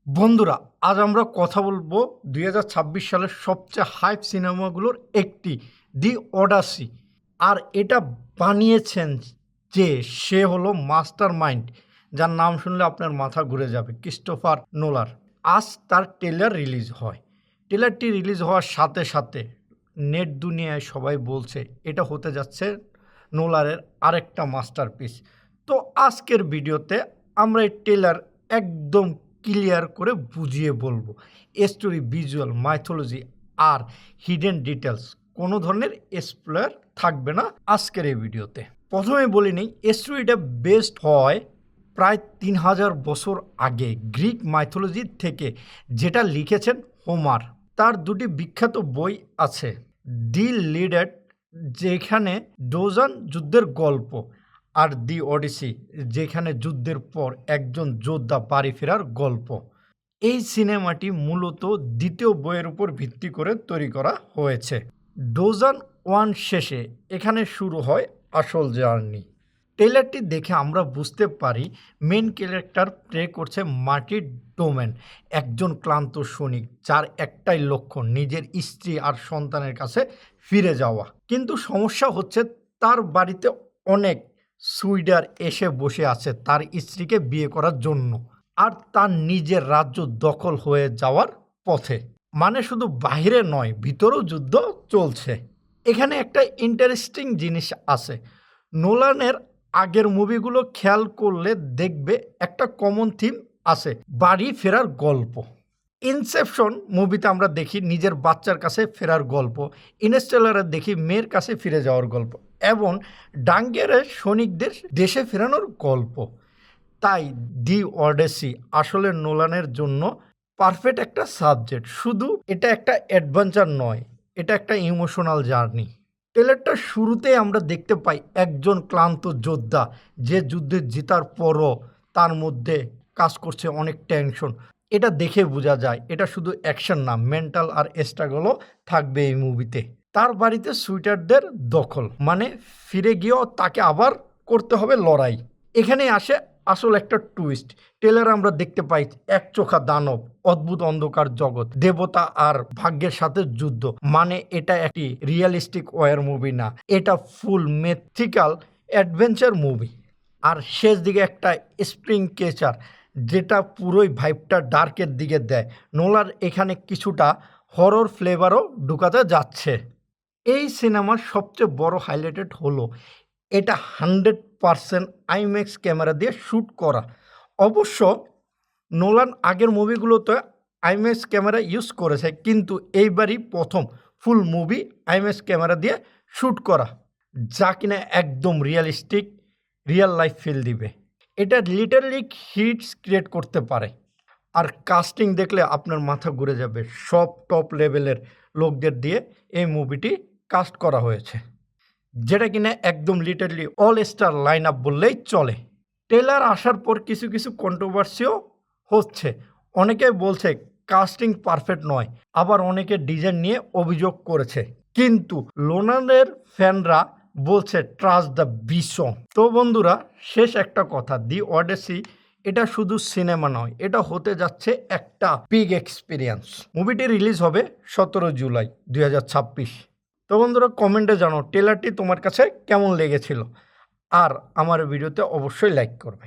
বন্ধুরা, আজ আমরা কথা বলবো ২০২৬ সালের সবচেয়ে হাইপ সিনেমাগুলোর একটি, দি ওডাসি। আর এটা বানিয়েছেন যে সে হলো মাস্টার মাইন্ড, যার নাম শুনলে আপনার মাথা ঘুরে যাবে, ক্রিস্টোফার নোলার। আজ তার ট্রেলার রিলিজ হয়। ট্রেলারটি রিলিজ হওয়ার সাথে সাথে নেট দুনিয়ায় সবাই বলছে এটা হতে যাচ্ছে নোলারের আরেকটা মাস্টারপিস। তো আজকের ভিডিওতে আমরা এই ট্রেলার একদম ক্লিয়ার করে বুঝিয়ে বলবো। স্টোরি, ভিজুয়াল, মাইথোলজি আর হিডেন ডিটেলস, কোনো ধরনের স্পয়লার থাকবে না আজকের এই ভিডিওতে। প্রথমে বলে নিই, স্টোরিটা বেস্ট হয় প্রায় ৩,০০০ বছর আগে গ্রিক মাইথোলজি থেকে, যেটা লিখেছেন হোমার। তার দুটি বিখ্যাত বই আছে, দি ইলিয়াড যেখানে ট্রোজান যুদ্ধের গল্প, আর দি ওডিসি যেখানে যুদ্ধের পর একজন যোদ্ধা বাড়ি ফেরার গল্প। এই সিনেমাটি মূলত দ্বিতীয় বইয়ের উপর ভিত্তি করে তৈরি করা হয়েছে। ট্রোজান 1 শেষে এখানে শুরু হয় আসল জার্নি। ট্রেলারটি দেখে আমরা বুঝতে পারি মেন ক্যারেক্টার প্লে করছে মার্টি ডোমেন, একজন ক্লান্ত সৈনিক যার একটাই লক্ষ্য নিজের স্ত্রী আর সন্তানের কাছে ফিরে যাওয়া। কিন্তু সমস্যা হচ্ছে তার বাড়িতে অনেক সুইডার এসে বসে আছে তার স্ত্রীকে বিয়ে করার জন্য, আর তার নিজের রাজ্য দখল হয়ে যাওয়ার পথে। মানে শুধু বাইরে নয়, ভিতরেও যুদ্ধ চলছে। এখানে একটা ইন্টারেস্টিং জিনিস আছে, নোলানের আগের মুভিগুলো খেয়াল করলে দেখবে একটা কমন থিম আছে, বাড়ি ফেরার গল্প। ইনসেপশন মুভিতে আমরা দেখি নিজের বাচ্চার কাছে ফেরার গল্প, ইনস্টেলারে দেখি মেয়ের কাছে ফিরে যাওয়ার গল্প, এবং ডাঙ্গেরের সৈনিকদের দেশে ফেরানোর গল্প। তাই দি ওডেসি আসলে নোলানের জন্য পারফেক্ট একটা সাবজেক্ট। শুধু এটা একটা অ্যাডভেঞ্চার নয়, এটা একটা ইমোশনাল জার্নি। ট্রেলারটার শুরুতেই আমরা দেখতে পাই একজন ক্লান্ত যোদ্ধা যে যুদ্ধে জেতার পরও তার মধ্যে কাজ করছে অনেক টেনশন। এটা দেখে বোঝা যায় এটা শুধু অ্যাকশন না, মেন্টাল আর স্ট্রাগলও থাকবে এই মুভিতে। তার বাড়িতে সুইটারদের দখল, মানে ফিরে গিয়েও তাকে আবার করতে হবে লড়াই। এখানে আসে আসল একটা টুইস্ট। ট্রেলারে আমরা দেখতে পাই একচোখা দানব, অদ্ভুত অন্ধকার জগৎ, দেবতা আর ভাগ্যের সাথে যুদ্ধ। মানে এটা একটি রিয়েলিস্টিক ওয়ার মুভি না, এটা ফুল মেথিক্যাল অ্যাডভেঞ্চার মুভি। আর শেষ দিকে একটা স্প্রিং কেচার, যেটা পুরোই ভাইবটা ডার্কের দিকে দেয়। নোলার এখানে কিছুটা হরর ফ্লেভারও ঢুকাতে যাচ্ছে। এই সিনেমার সবচেয়ে বড় হাইলাইটেড হলো এটা 100% আইম্যাক্স ক্যামেরা দিয়ে শ্যুট করা। অবশ্য নোলান আগের মুভিগুলোতে আইম্যাক্স ক্যামেরা ইউজ করেছে, কিন্তু এইবারই প্রথম ফুল মুভি আইম্যাক্স ক্যামেরা দিয়ে শ্যুট করা, যা কিনা একদম রিয়েলিস্টিক, রিয়েল লাইফ ফিল দিবে। এটা লিটারালি হিটস ক্রিয়েট করতে পারে। আর কাস্টিং দেখলে আপনার মাথা ঘুরে যাবে, সব টপ লেভেলের লোকদের দিয়ে এই মুভিটি কাস্ট করা হয়েছে, যেটা কিনা একদম literally all star line up বললেই চলে। ট্রেলার আসার পর কিছু কিছু কন্ট্রোভার্সিও হচ্ছে। অনেকে বলছে কাস্টিং পারফেক্ট নয়, আবার অনেকে ডিজাইন নিয়ে অভিযোগ করেছে। কিন্তু লোনানের ফ্যানরা বলছে ট্রাস্ট দ্য ভিশন। তো বন্ধুরা, শেষ একটা কথা, দি ওডেসি এটা শুধু সিনেমা নয়, এটা হতে যাচ্ছে একটা বিগ এক্সপিরিয়েন্স। মুভিটি রিলিজ হবে 17 জুলাই 2026। তো বন্ধুরা, কমেন্টে জানাও ট্রেলারটি তোমার কাছে কেমন লেগেছিল, আর আমার ভিডিওতে অবশ্যই লাইক করবে।